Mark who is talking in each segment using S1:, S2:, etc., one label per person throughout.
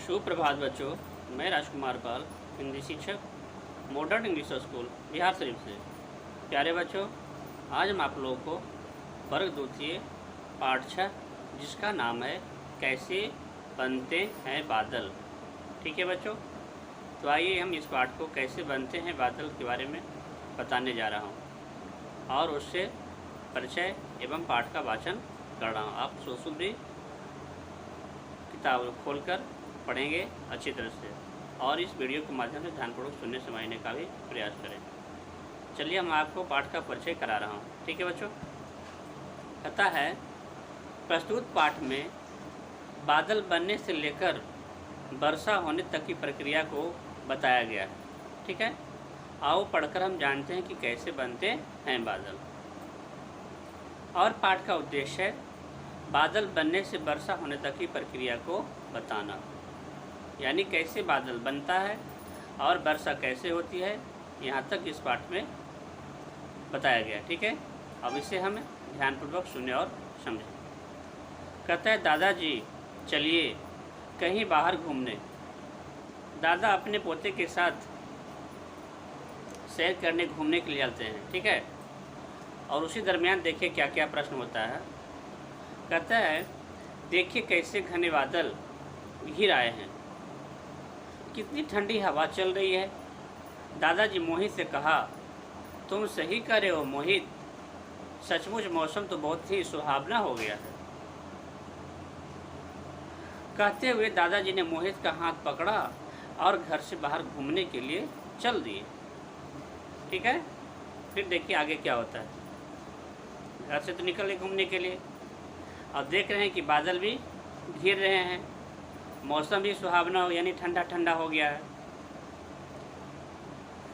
S1: सुप्रभात बच्चों, मैं राजकुमार पाल, हिंदी शिक्षक, modern English school Bihar Sharif से। प्यारे बच्चों, आज हम आप लोगों को वर्ग द्वितीय पाठ 6 जिसका नाम है कैसे बनते हैं बादल। ठीक है बच्चों, तो आइए हम इस पाठ को कैसे बनते हैं बादल के बारे में बताने जा रहा हूँ और उससे परिचय एवं पाठ का वाचन कर रहा हूँ। आप सुबह किताब खोलकर पढ़ेंगे अच्छी तरह से और इस वीडियो के माध्यम से ध्यानपूर्वक सुनने समझने का भी प्रयास करें। चलिए हम आपको पाठ का परिचय करा रहा हूँ। ठीक है बच्चों, कहता है प्रस्तुत पाठ में बादल बनने से लेकर वर्षा होने तक की प्रक्रिया को बताया गया है। ठीक है, आओ पढ़कर हम जानते हैं कि कैसे बनते हैं बादल। और पाठ का उद्देश्य है बादल बनने से वर्षा होने तक की प्रक्रिया को बताना, यानी कैसे बादल बनता है और वर्षा कैसे होती है, यहाँ तक इस पाठ में बताया गया। ठीक है, अब इसे हम ध्यानपूर्वक सुने और समझें। कहता है दादाजी चलिए कहीं बाहर घूमने। दादा अपने पोते के साथ सैर करने घूमने के लिए जाते हैं। ठीक है, और उसी दरमियान देखिए क्या क्या प्रश्न होता है। कहता है देखिए कैसे घने बादल घिर आए हैं, कितनी ठंडी हवा चल रही है। दादाजी मोहित से कहा, तुम सही कह रहे हो मोहित, सचमुच मौसम तो बहुत ही सुहावना हो गया है। कहते हुए दादाजी ने मोहित का हाथ पकड़ा और घर से बाहर घूमने के लिए चल दिए। ठीक है, फिर देखिए आगे क्या होता है। घर से तो निकले घूमने के लिए और देख रहे हैं कि बादल भी घिर रहे हैं, मौसम भी सुहावना हो यानी ठंडा ठंडा हो गया है।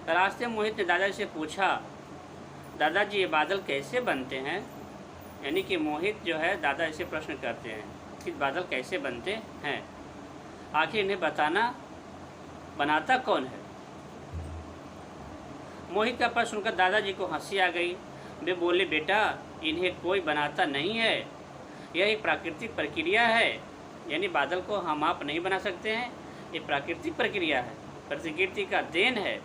S1: रास्ते में मोहित ने दादाजी से पूछा, दादाजी ये बादल कैसे बनते हैं। यानी कि मोहित जो है दादा से प्रश्न करते हैं कि बादल कैसे बनते हैं, आखिर इन्हें बनाता कौन है। मोहित का प्रश्न सुनकर दादाजी को हंसी आ गई। वे बोले, बेटा इन्हें कोई बनाता नहीं है, यह एक प्राकृतिक प्रक्रिया है। यानी बादल को हम आप नहीं बना सकते हैं, ये प्राकृतिक प्रक्रिया है, प्रकृति का देन है।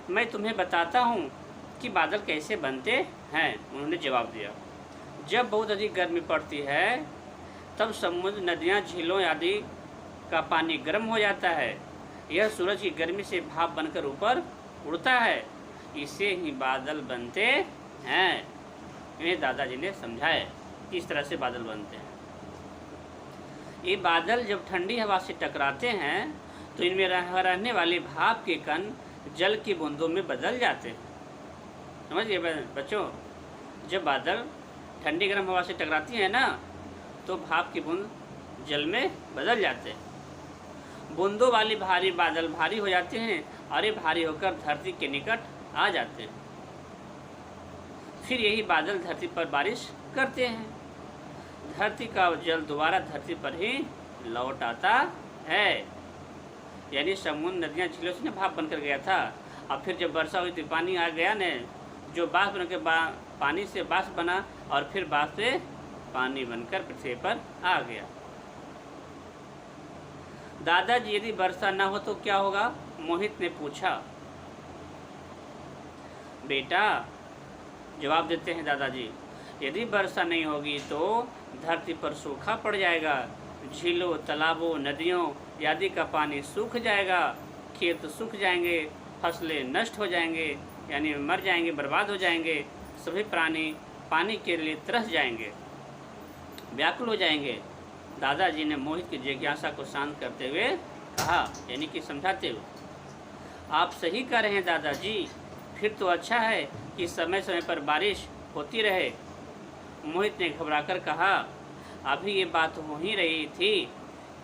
S1: मैं तुम्हें बताता हूँ कि बादल कैसे बनते हैं। उन्होंने जवाब दिया, जब बहुत अधिक गर्मी पड़ती है तब समुद्र, नदियाँ, झीलों आदि का पानी गर्म हो जाता है। यह सूरज की गर्मी से भाप बनकर ऊपर उड़ता है, इससे ही बादल बनते हैं। इन्हें दादाजी ने समझाया किस तरह से बादल बनते हैं। ये बादल जब ठंडी हवा से टकराते हैं तो इनमें रहने वाले भाप के कण जल की बूंदों में बदल जाते हैं। समझिए बच्चों, जब बादल ठंडी गर्म हवा से टकराती है ना तो भाप की बूंद जल में बदल जाते हैं। बूंदों वाली भारी बादल भारी हो जाते हैं और ये भारी होकर धरती के निकट आ जाते हैं। फिर यही बादल धरती पर बारिश करते हैं। धरती का जल दोबारा धरती पर ही लौट आता है। यानी समुद्र, नदियाँ, झीलों से भाप बनकर गया था, अब फिर जब वर्षा हुई तो पानी आ गया ने, जो बाष्प बनकर पानी से बाष्प बना और फिर बाष्प से पानी बनकर पृथ्वी पर आ गया। दादाजी यदि वर्षा न हो तो क्या होगा, मोहित ने पूछा। बेटा जवाब देते हैं दादाजी, यदि वर्षा नहीं होगी तो धरती पर सूखा पड़ जाएगा, झीलों, तालाबों, नदियों आदि का पानी सूख जाएगा, खेत सूख जाएंगे, फसलें नष्ट हो जाएंगे यानी मर जाएंगे, बर्बाद हो जाएंगे, सभी प्राणी पानी के लिए तरस जाएंगे, व्याकुल हो जाएंगे। दादाजी ने मोहित की जिज्ञासा को शांत करते हुए कहा, यानी कि समझाते हुए, आप सही कह रहे हैं दादाजी, फिर तो अच्छा है कि समय समय पर बारिश होती रहे। मोहित ने घबराकर कहा, अभी ये बात हो ही रही थी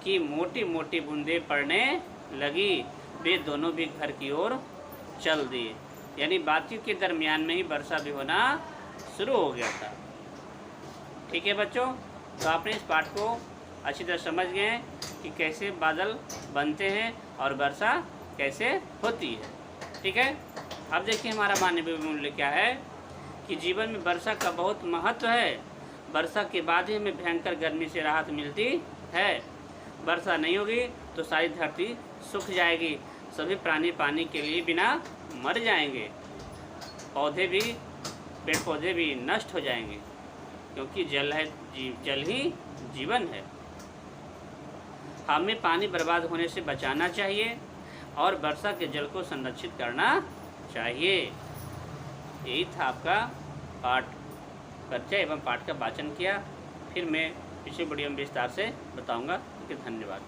S1: कि मोटी मोटी बूंदें पड़ने लगी। वे दोनों भी घर की ओर चल दिए। यानी बातचीत के दरमियान में ही वर्षा भी होना शुरू हो गया था। ठीक है बच्चों, तो आपने इस पाठ को अच्छी तरह समझ गए हैं कि कैसे बादल बनते हैं और वर्षा कैसे होती है। ठीक है, अब देखिए हमारा मानवीय मूल्य क्या है कि जीवन में वर्षा का बहुत महत्व है। वर्षा के बाद ही हमें भयंकर गर्मी से राहत मिलती है। वर्षा नहीं होगी तो सारी धरती सूख जाएगी, सभी प्राणी पानी के लिए बिना मर जाएंगे, पौधे भी, पेड़ पौधे भी नष्ट हो जाएंगे, क्योंकि जल है, जल ही जीवन है। हमें पानी बर्बाद होने से बचाना चाहिए और वर्षा के जल को संरक्षित करना चाहिए। यही था आपका पाठ परिचय एवं पाठ का वाचन किया। फिर मैं पिछले वीडियो में विस्तार से बताऊंगा। धन्यवाद।